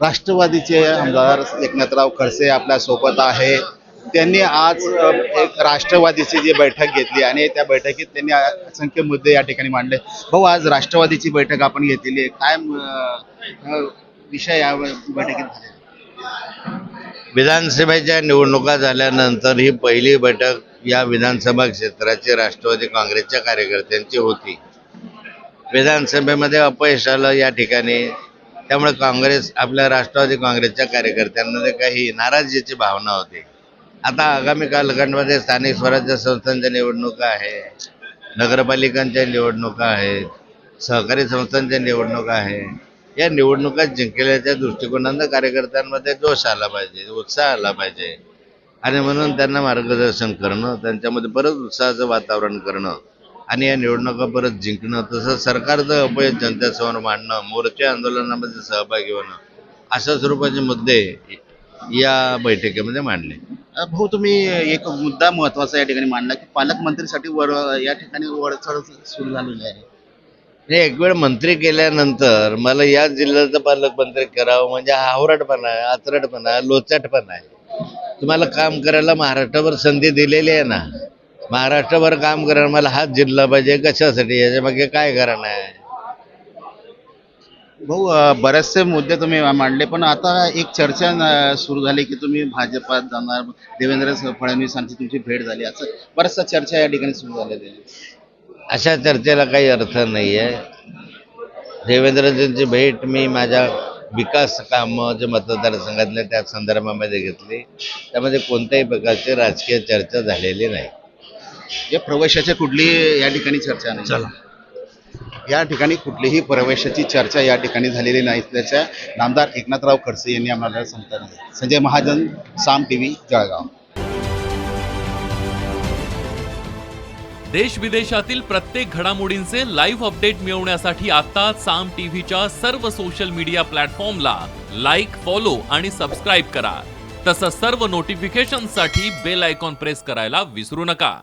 राष्ट्रवादीचे आमदार एकनाथराव खडसे आपल्या सोबत आहे. त्यांनी आज एक राष्ट्रवादीची जी बैठक घेतली आणि त्या बैठकीत त्यांनी असंख्य मुद्दे या ठिकाणी मांडले. भाऊ, आज राष्ट्रवादीची बैठक आपण घेतलेली आहे, काय विषय या बैठकीत झाले? विधानसभेच्या निवडणुका झाल्यानंतर ही पहिली बैठक या विधानसभा क्षेत्राची राष्ट्रवादी काँग्रेसच्या कार्यकर्त्यांची होती. विधानसभेमध्ये अपयश आलं या ठिकाणी, त्यामुळे काँग्रेस आपल्या राष्ट्रवादी काँग्रेसच्या कार्यकर्त्यांमध्ये काही नाराजीची भावना होती. आता आगामी कालखंडामध्ये स्थानिक स्वराज्य संस्थांच्या निवडणुका आहे, नगरपालिकांच्या निवडणुका आहेत, सहकारी संस्थांच्या निवडणुका आहे. या निवडणुका जिंकल्याच्या दृष्टिकोनानं कार्यकर्त्यांमध्ये जोश आला पाहिजे, उत्साह आला पाहिजे आणि म्हणून त्यांना मार्गदर्शन करणं, त्यांच्यामध्ये परत उत्साहाचं वातावरण करणं आणि या निवडणुका परत जिंकणं, तसंच सरकारचं अपयश जनतेसमोर मांडणं, मोर्चे आंदोलनामध्ये सहभागी होणं, अशा स्वरूपाचे मुद्दे या बैठकीमध्ये मांडले. भाऊ, तुम्ही एक मुद्दा महत्वाचा या ठिकाणी मांडला की पालकमंत्रीसाठी या ठिकाणी वरचढ सुरू झालेली आहे. हे एक वेळ मंत्री केल्यानंतर मला या जिल्ह्याचं पालकमंत्री करावं म्हणजे हा हावरटपणा आहे, आचरटपणा आहे, लोचाटपणा आहे. तुम्हाला काम करायला महाराष्ट्रावर संधी दिलेली आहे ना, महाराष्ट्रावर काम करायला मला हात जिंकला पाहिजे. कशासाठी? याच्या मागे काय कारण आहे? भाऊ, बरेचसे मुद्दे तुम्ही मांडले, पण आता एक चर्चा सुरू झाली की तुम्ही भाजपात जाणार, देवेंद्र फडणवीसांची तुमची भेट झाली, असं बऱ्याचशा चर्चा या ठिकाणी सुरू झालेल्या आहे. अशा चर्चेला काही अर्थ नाही आहे. देवेंद्रजींची भेट मी माझ्या विकास कामं जे मतदारसंघातले त्या संदर्भामध्ये घेतली, त्यामध्ये कोणत्याही प्रकारची राजकीय चर्चा झालेली नाही. या प्रवेशाची कुठलीही या ठिकाणी चर्चा नाही. या ठिकाणी कुठलीही प्रवेशाची चर्चा या ठिकाणी झालेली नाही असल्याच्या नामदार एकनाथराव खडसे यांनी आम्हाला सांगतात. संजय महाजन, साम टीव्ही, जळगाव. देश विदेशातील प्रत्येक घडामोडींचे लाईव्ह अपडेट मिळवण्यासाठी आता साम टीव्हीच्या सर्व सोशल मीडिया प्लॅटफॉर्मला लाईक, फॉलो आणि सबस्क्राईब करा. तसंच सर्व नोटिफिकेशनसाठी बेल आयकॉन प्रेस करायला विसरू नका.